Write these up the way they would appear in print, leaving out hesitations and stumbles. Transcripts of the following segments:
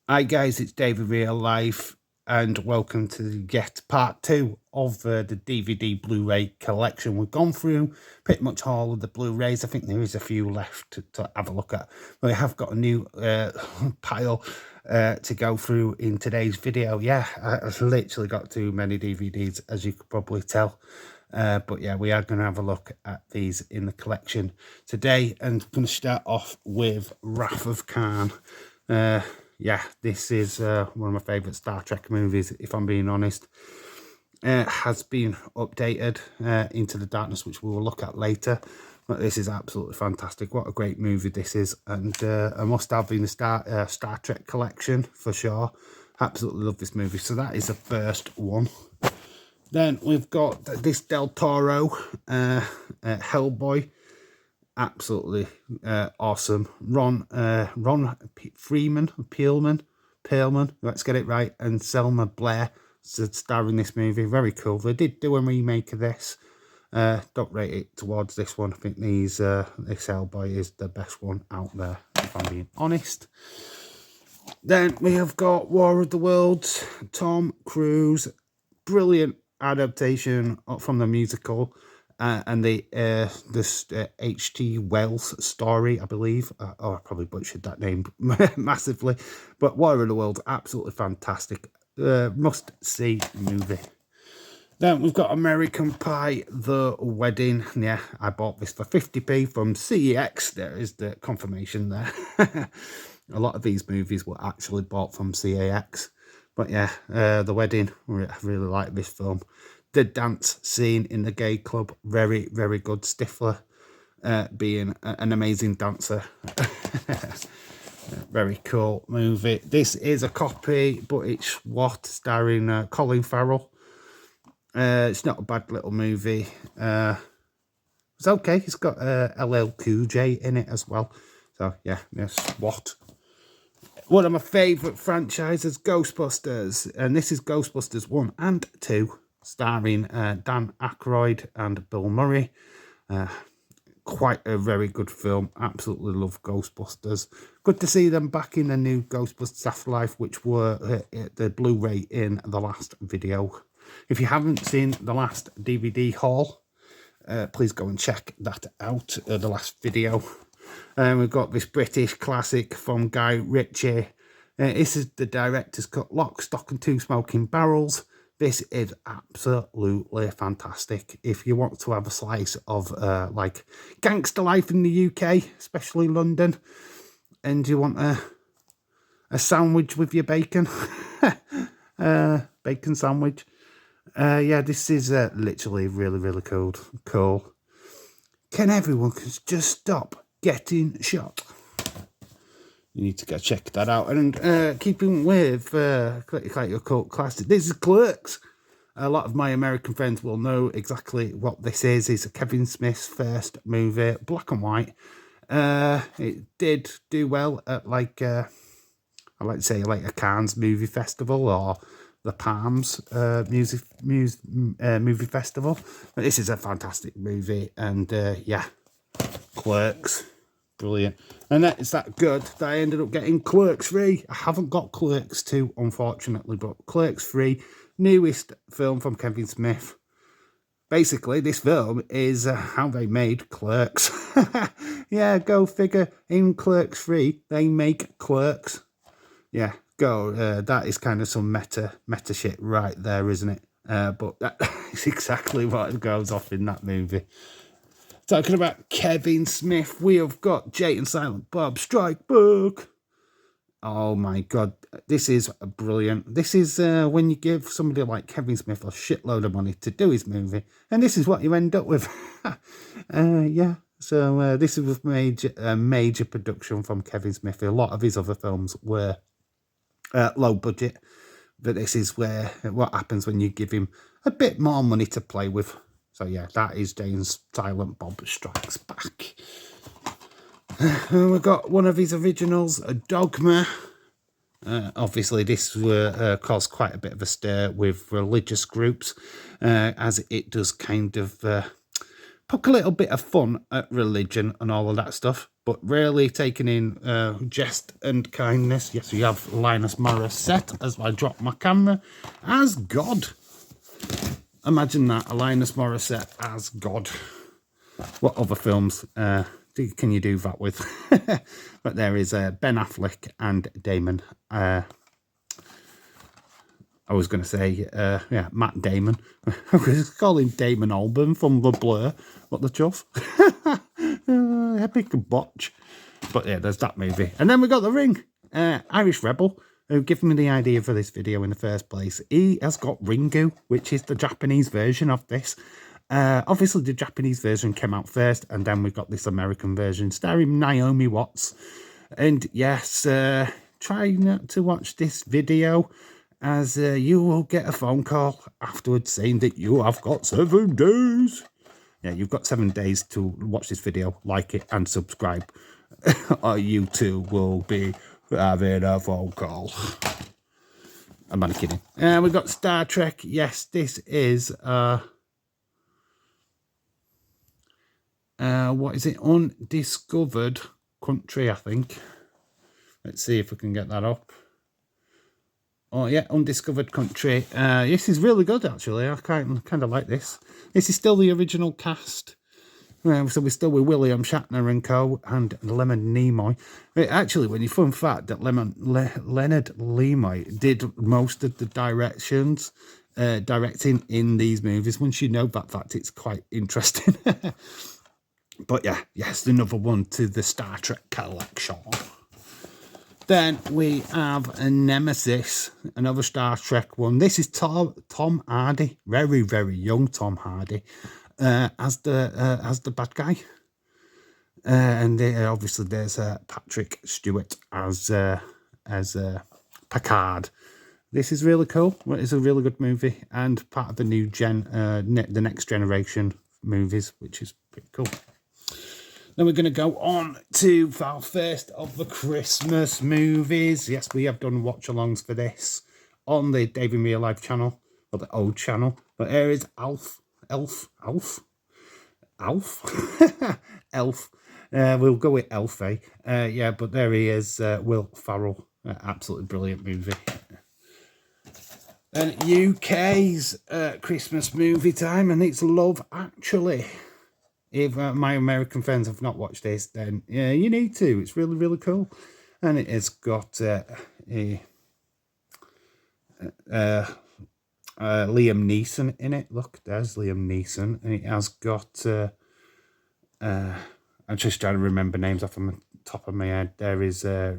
Hi guys, it's David Real Life, and welcome to yet part 2 of the DVD Blu-ray collection. We've gone through pretty much all of the Blu-rays. I think there is a few left to have a look at. We have got a new pile to go through in today's video. Yeah, I've literally got too many DVDs, as you could probably tell. But yeah, we are going to have a look at these in the collection today, and I'm going to start off with Wrath of Khan. Yeah, this is one of my favourite Star Trek movies, if I'm being honest. Has been updated Into the Darkness, which we will look at later. But this is absolutely fantastic. What a great movie this is, and a must-have in the Star Trek collection for sure. Absolutely love this movie. So that is the first one. Then we've got this Del Toro Hellboy. Absolutely awesome. Ron Perlman, let's get it right, and Selma Blair star in this movie. Very cool. They did do a remake of this. Don't rate it towards this one. I think this Hellboy is the best one out there, if I'm being honest. Then we have got War of the Worlds, Tom Cruise, brilliant adaptation from the musical. And this H.G. Wells story, I believe. I probably butchered that name massively. But War of the Worlds, absolutely fantastic. Must-see movie. Then we've got American Pie, The Wedding. Yeah, I bought this for 50p from CEX. There is the confirmation there. A lot of these movies were actually bought from CEX. But yeah, The Wedding, I really like this film. The dance scene in the gay club, very, very good. Stifler being an amazing dancer. Very cool movie. This is a copy, but it's what? Starring Colin Farrell. It's not a bad little movie. It's okay. It's got LL Cool J in it as well. So yeah, yes, what? One of my favourite franchises, Ghostbusters. And this is Ghostbusters 1 and 2. Starring Dan Aykroyd and Bill Murray. Quite a very good film. Absolutely love Ghostbusters. Good to see them back in the new Ghostbusters Afterlife, which were the Blu-ray in the last video. If you haven't seen the last DVD haul, please go and check that out, the last video. We've got this British classic from Guy Ritchie. This is the director's cut, Lock, Stock and Two Smoking Barrels. This is absolutely fantastic. If you want to have a slice of like gangster life in the UK, especially London, and you want a sandwich with your bacon, bacon sandwich. Yeah, this is literally really, really cool. Can everyone just stop getting shot? You need to go check that out. And keeping with like your cult classic, this is Clerks. A lot of my American friends will know exactly what this is. It's a Kevin Smith's first movie, black and white. It did do well at like I like to say like a Cannes movie festival or the Palms movie festival. But this is a fantastic movie, and yeah, Clerks. Brilliant. And it's that good that I ended up getting Clerks 3. I haven't got Clerks 2, unfortunately, but Clerks 3, newest film from Kevin Smith. Basically, this film is how they made Clerks. Yeah, go figure. In Clerks 3, they make Clerks. Yeah, go. That is kind of some meta shit right there, isn't it? But that is exactly what goes off in that movie. Talking about Kevin Smith, we have got Jay and Silent Bob Strike Back. Oh my God, this is brilliant. This is when you give somebody like Kevin Smith a shitload of money to do his movie, and this is what you end up with. Yeah, so this is a major production from Kevin Smith. A lot of his other films were low budget, but this is what happens when you give him a bit more money to play with. So yeah, that is James Silent Bob Strikes Back. We've got one of his originals, Dogma. Obviously, this caused quite a bit of a stir with religious groups, as it does kind of poke a little bit of fun at religion and all of that stuff, but really taking in jest and kindness. Yes, we have Linus Morissette, as I drop my camera, as God. Imagine that, a Linus Morissette as God. What other films can you do that with? But there is Ben Affleck and Damon. I was going to say, yeah, Matt Damon. I was calling Damon Albarn from The Blur. What the chuff? Epic botch. But yeah, there's that movie. And then we got The Ring. Irish Rebel, who gave me the idea for this video in the first place. He has got Ringu, which is the Japanese version of this. Obviously, the Japanese version came out first, and then we got this American version starring Naomi Watts. And yes, try not to watch this video, as you will get a phone call afterwards saying that you have got 7 days. Yeah, you've got 7 days to watch this video, like it, and subscribe. Or you too will be having a phone call. I'm only kidding. We've got Star Trek. Yes, this is... what is it? Undiscovered Country, I think. Let's see if we can get that up. Oh, yeah, Undiscovered Country. This is really good, actually. I kind of like this. This is still the original cast. So we're still with William Shatner and co. and Leonard Nimoy. Actually, when you fun fact that Leonard Nimoy did most of the directing in these movies. Once you know that fact, it's quite interesting. But yeah, yes, another one to the Star Trek collection. Then we have a Nemesis, another Star Trek one. This is Tom Hardy, very, very young Tom Hardy, as the bad guy. And obviously there's Patrick Stewart as Picard. This is really cool. It's a really good movie and part of the new the next generation movies, which is pretty cool. Then we're going to go on to our first of the Christmas movies. Yes, we have done watch-alongs for this on the David Real Life channel, or the old channel. But here is Elf. Elf. We'll go with Elf, eh? Yeah, but there he is, Will Ferrell. Absolutely brilliant movie. And UK's Christmas movie time, and it's Love Actually. If my American friends have not watched this, then yeah, you need to. It's really, really cool. And it has got Liam Neeson in it. Look, there's Liam Neeson. And it has got... I'm just trying to remember names off the top of my head. There is... Oh,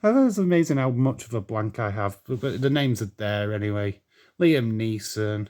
it's amazing how much of a blank I have. But the names are there anyway. Liam Neeson,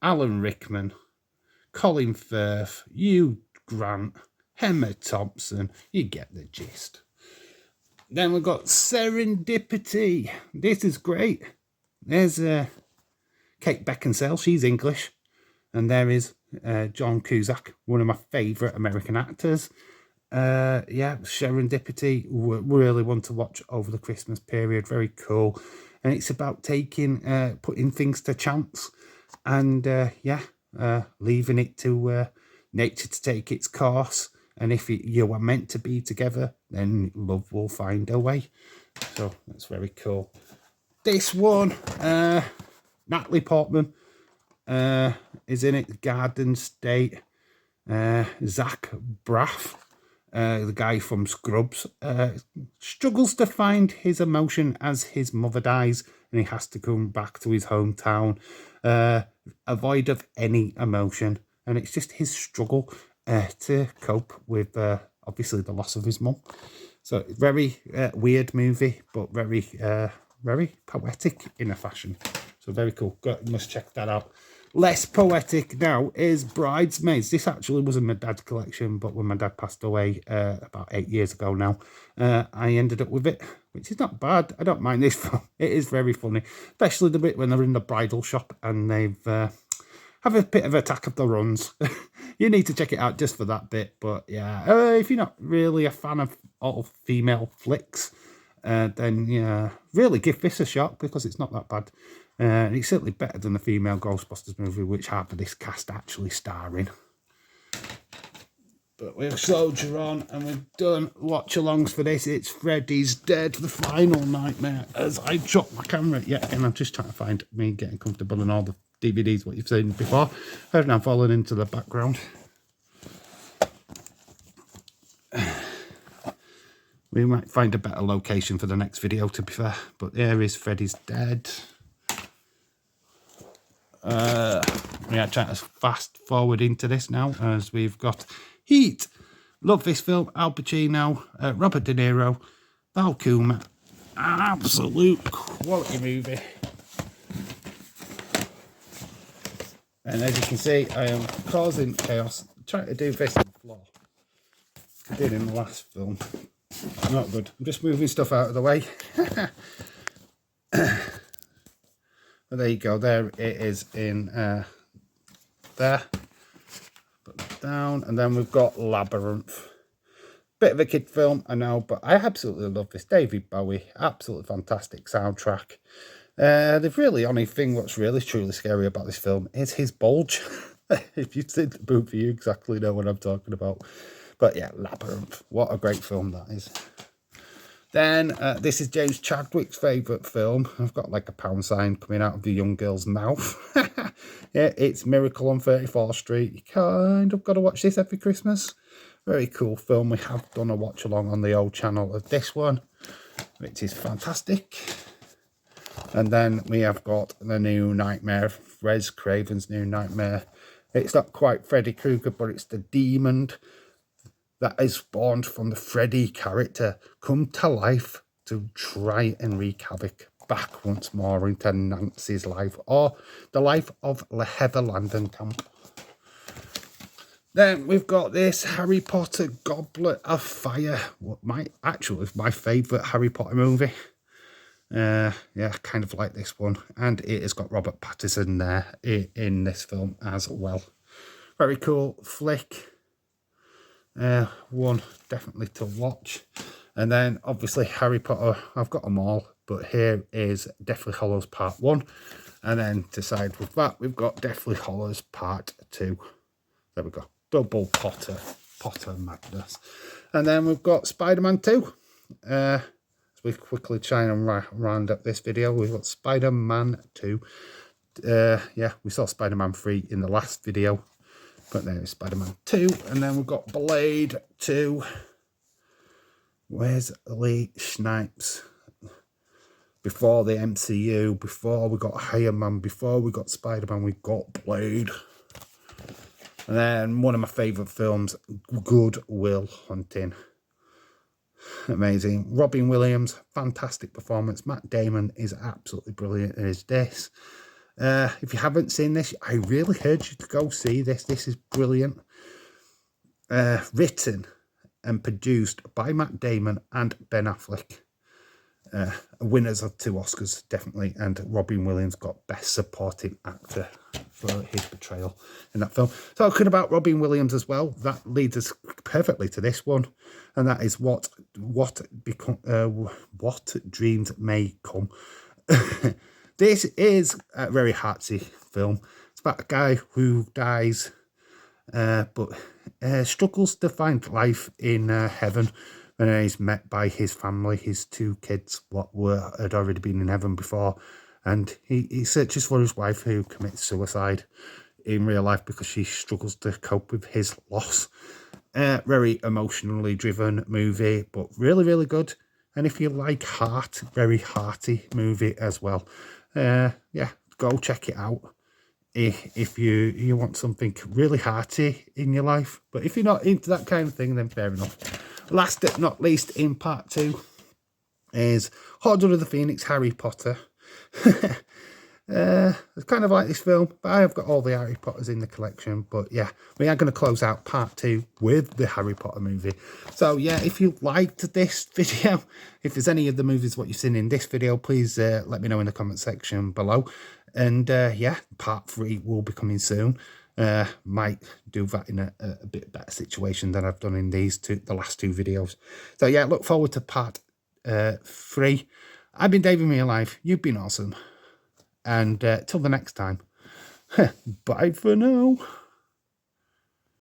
Alan Rickman, Colin Firth, Hugh Grant, Emma Thompson. You get the gist. Then we've got Serendipity. This is great. There's Kate Beckinsale. She's English. And there is John Cusack, one of my favourite American actors. Yeah, Serendipity. Really want to watch over the Christmas period. Very cool. And it's about putting things to chance and, leaving it to nature to take its course. And if you are meant to be together, then love will find a way. So that's very cool. This one, Natalie Portman is in it. Garden State. Zach Braff. The guy from Scrubs, struggles to find his emotion as his mother dies and he has to come back to his hometown, void of any emotion. And it's just his struggle to cope with, obviously, the loss of his mum. So, very weird movie, but very, very poetic in a fashion. So, very cool. Must check that out. Less poetic now is Bridesmaids. This actually was in my dad's collection, but when my dad passed away about 8 years ago now, I ended up with it, which is not bad. I don't mind this film. It is very funny, especially the bit when they're in the bridal shop and they've have a bit of Attack of the Runs. You need to check it out just for that bit. But yeah, if you're not really a fan of all female flicks, then yeah, really give this a shot because it's not that bad. And it's certainly better than the female Ghostbusters movie, which half of this cast actually star in. But we'll soldier on, and we've done watch-alongs for this. It's Freddy's Dead, the final nightmare. As I drop my camera yet again, I'm just trying to find me getting comfortable in all the DVDs, what you've seen before. I've now fallen into the background. We might find a better location for the next video, to be fair. But there is Freddy's Dead. We are trying to fast forward into this now, as we've got Heat. Love this film. Al Pacino, Robert De Niro, Val Kilmer. An absolute quality movie. And as you can see, I am causing chaos. I'm trying to do this on the floor. I did in the last film. Not good. I'm just moving stuff out of the way. But there you go. There it is in there. Put that down. And then we've got Labyrinth. Bit of a kid film, I know, but I absolutely love this. David Bowie, absolutely fantastic soundtrack. The really only thing what's really truly scary about this film is his bulge. If you've seen the movie, you exactly know what I'm talking about. But yeah, Labyrinth, what a great film that is. Then this is James Chadwick's favourite film. I've got like a pound sign coming out of the young girl's mouth. Yeah, it's Miracle on 34th Street. You kind of got to watch this every Christmas. Very cool film. We have done a watch along on the old channel of this one, which is fantastic. And then we have got the new Nightmare, Wes Craven's new Nightmare. It's not quite Freddy Krueger, but it's the demon that is spawned from the Freddy character come to life to try and wreak havoc back once more into Nancy's life, or the life of Heather Langenkamp. Then we've got this Harry Potter Goblet of Fire. My favourite Harry Potter movie. Yeah, kind of like this one. And it has got Robert Pattinson there in this film as well. Very cool flick. One definitely to watch. And then obviously Harry Potter, I've got them all, but here is Deathly Hallows Part 1. And then to side with that, we've got Deathly Hallows Part 2. There we go. Double Potter madness. And then we've got Spider-Man 2. As we quickly try and round up this video, we've got Spider-Man 2. Yeah, we saw Spider-Man 3 in the last video. But there is Spider-Man 2. And then we've got Blade 2. Wesley Snipes. Before the MCU, before we got Iron Man, before we got Spider-Man, we got Blade. And then one of my favourite films, Good Will Hunting. Amazing. Robin Williams, fantastic performance. Matt Damon is absolutely brilliant as this. If you haven't seen this, I really urge you to go see this. This is brilliant. Written and produced by Matt Damon and Ben Affleck. Winners of 2 Oscars, definitely. And Robin Williams got Best Supporting Actor for his portrayal in that film. Talking about Robin Williams as well, that leads us perfectly to this one. And that is What Dreams May Come. This is a very hearty film. It's about a guy who dies, but struggles to find life in heaven. And then he's met by his family, his 2 kids, had already been in heaven before. And he searches for his wife, who commits suicide in real life because she struggles to cope with his loss. Very emotionally driven movie, but really, really good. And if you like heart, very hearty movie as well. Yeah, go check it out if you want something really hearty in your life. But if you're not into that kind of thing, then fair enough. Last but not least, in part 2 is Order of the Phoenix, Harry Potter. It's kind of like this film, but I have got all the Harry Potters in the collection. But yeah, we are going to close out part 2 with the Harry Potter movie. So yeah, if you liked this video, if there's any of the movies what you've seen in this video, please let me know in the comment section below. And yeah, part 3 will be coming soon. Might do that in a bit better situation than I've done in the last 2 videos. So yeah, look forward to part free. I've been Dave in real life. You've been awesome. And till the next time, bye for now.